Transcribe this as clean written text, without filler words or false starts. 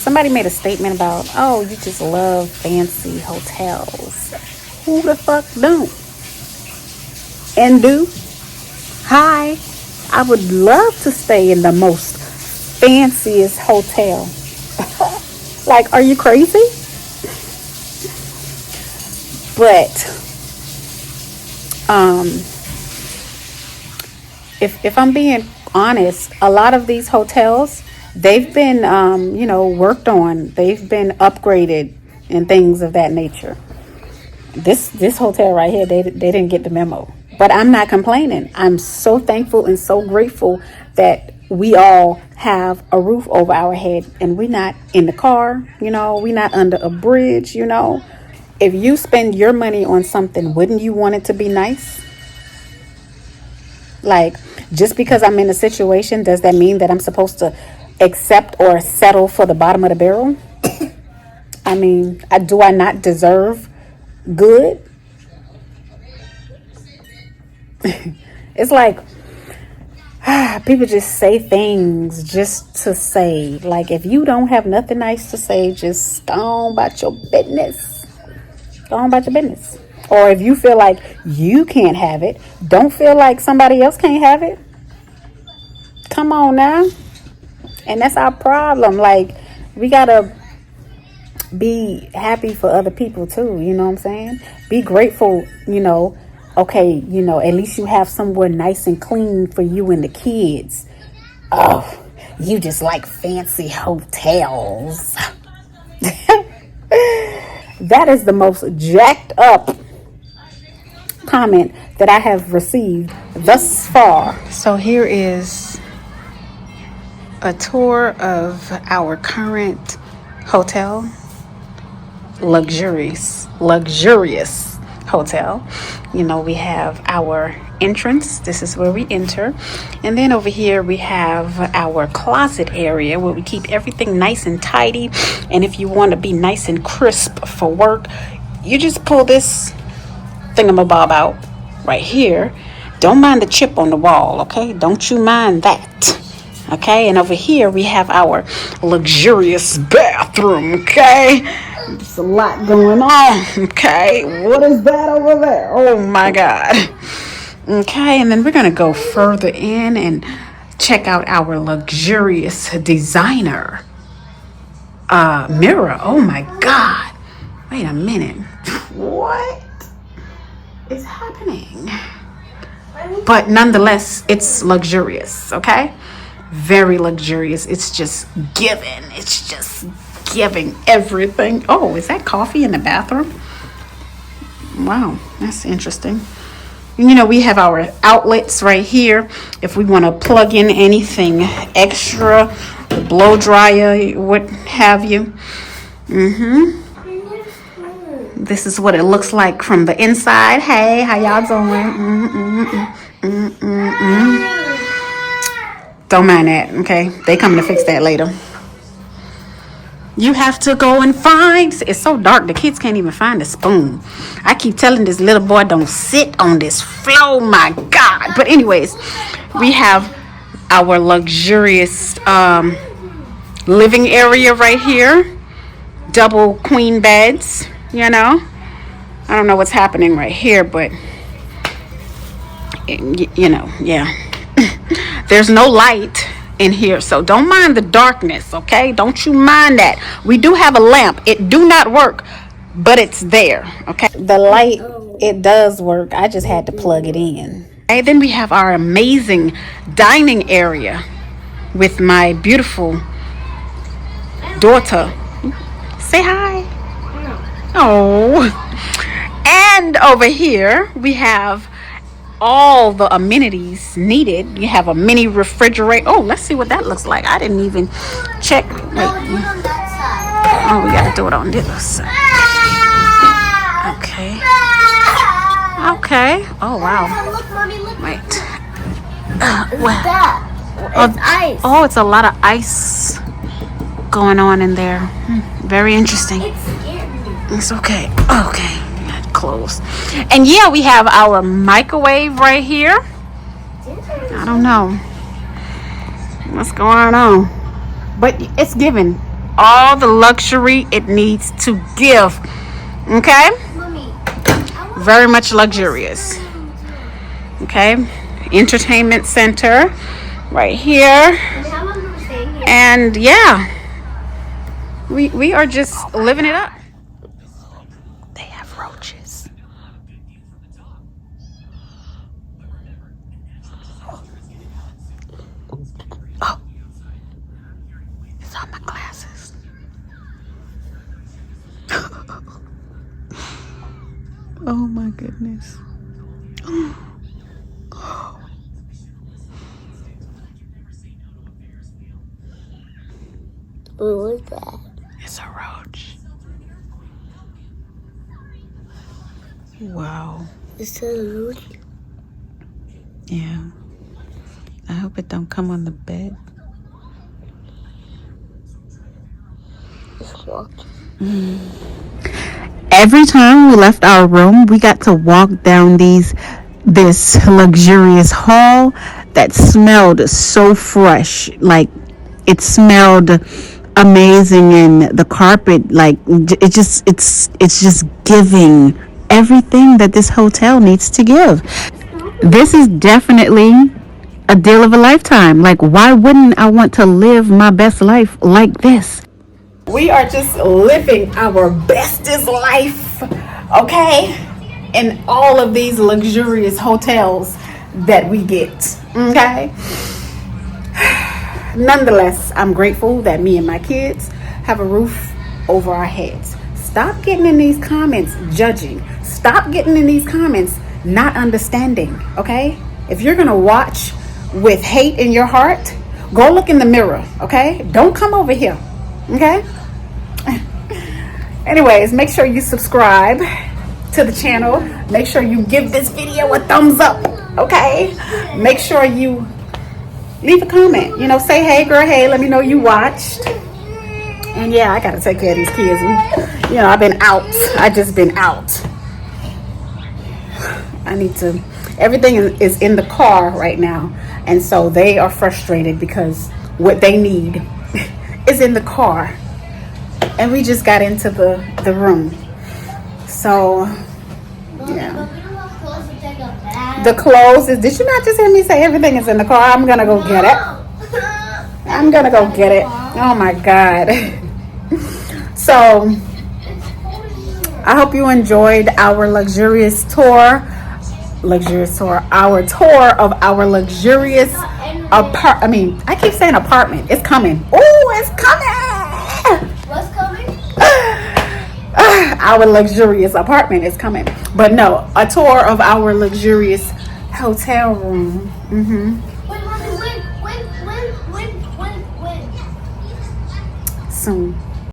somebody made a statement about, oh, you just love fancy hotels. Who the fuck don't? And do? Hi, I would love to stay in the most fanciest hotel. Like, are you crazy? But if I'm being honest, a lot of these hotels, they've been worked on, they've been upgraded and things of that nature. This hotel right here, they didn't get the memo, but I'm not complaining. I'm so thankful and so grateful that we all have a roof over our head and we're not in the car, we're not under a bridge. If you spend your money on something, wouldn't you want it to be nice? Like, just because I'm in a situation, does that mean that I'm supposed to accept or settle for the bottom of the barrel? I mean, do I not deserve good? It's like people just say things just to say. Like, if you don't have nothing nice to say, just go on about your business. Go on about your business. Or if you feel like you can't have it, don't feel like somebody else can't have it. Come on now. And that's our problem. Like, we gotta be happy for other people too. You know what I'm saying? Be grateful, okay, at least you have somewhere nice and clean for you and the kids. Oh, you just like fancy hotels. That is the most jacked up comment that I have received thus far. So here is a tour of our current hotel. Luxurious hotel. We have our entrance. This is where we enter. And then over here we have our closet area where we keep everything nice and tidy. And if you want to be nice and crisp for work, you just pull this thingamabob out right here. Don't mind the chip on the wall, okay? Don't you mind that. Okay, and over here we have our luxurious bathroom, okay? There's a lot going on, okay? What is that over there? Oh my God. Okay, and then we're gonna go further in and check out our luxurious designer mirror. Oh my God. Wait a minute. What is happening? But nonetheless, it's luxurious, okay? Very luxurious. It's just giving. It's just giving everything. Oh, is that coffee in the bathroom? Wow, that's interesting. We have our outlets right here. If we want to plug in anything extra, the blow dryer, what have you. This is what it looks like from the inside. Hey, how y'all doing? Don't mind that, okay? They coming to fix that later. You have to go and find. It's so dark, the kids can't even find a spoon. I keep telling this little boy, don't sit on this floor, my God. But anyways, we have our luxurious living area right here. Double queen beds, I don't know what's happening right here, but yeah. There's no light in here, so don't mind the darkness, okay? Don't you mind that. We do have a lamp. It do not work, but it's there, okay? The light, it does work. I just had to plug it in. And then we have our amazing dining area with my beautiful daughter. Say hi. Oh. And over here we have all the amenities needed. You have a mini refrigerator. Oh, let's see what that looks like. I didn't even check. Wait. Oh, we gotta do it on this side. Okay. Oh wow. Look, Mommy, look. Wait. What's that? It's ice. Oh, it's a lot of ice going on in there. Very interesting. It scared me. It's okay. Okay. Close. And yeah, we have our microwave right here. I don't know what's going on, but it's giving all the luxury it needs to give. Okay? Mommy, Very much luxurious. Okay? Entertainment center right here. how long are we staying here? And yeah, we are just living it up. They have roaches. Oh, it's on my glasses. Oh my goodness. What is that? It's a roach. Wow. It's a roach. Yeah. I hope it don't come on the bed. It's walking. Every time we left our room, we got to walk down this luxurious hall that smelled so fresh. Like, it smelled amazing, and the carpet, like, it's just giving everything that this hotel needs to give. This is definitely a deal of a lifetime. Like, why wouldn't I want to live my best life like this? We are just living our bestest life, okay? In all of these luxurious hotels that we get, okay? Nonetheless, I'm grateful that me and my kids have a roof over our heads. Stop getting in these comments judging. Stop getting in these comments not understanding, okay? If you're gonna watch with hate in your heart, go look in the mirror, okay? Don't come over here, okay? Anyways, make sure you subscribe to the channel. Make sure you give this video a thumbs up, okay? Make sure you leave a comment. You know, say, hey girl, hey, let me know you watched. And yeah, I gotta take care of these kids. I've been out. I just been out. I need to, everything is in the car right now. And so they are frustrated because what they need is in the car. And we just got into the room. So, yeah. The clothes is, did you not just hear me say everything is in the car? I'm gonna go get it. I'm gonna go get it. Oh my God. So, I hope you enjoyed our luxurious tour. Our tour of our luxurious I keep saying apartment. It's coming. Oh, it's coming. What's coming? Our luxurious apartment is coming. But no, a tour of our luxurious hotel room. When? Soon.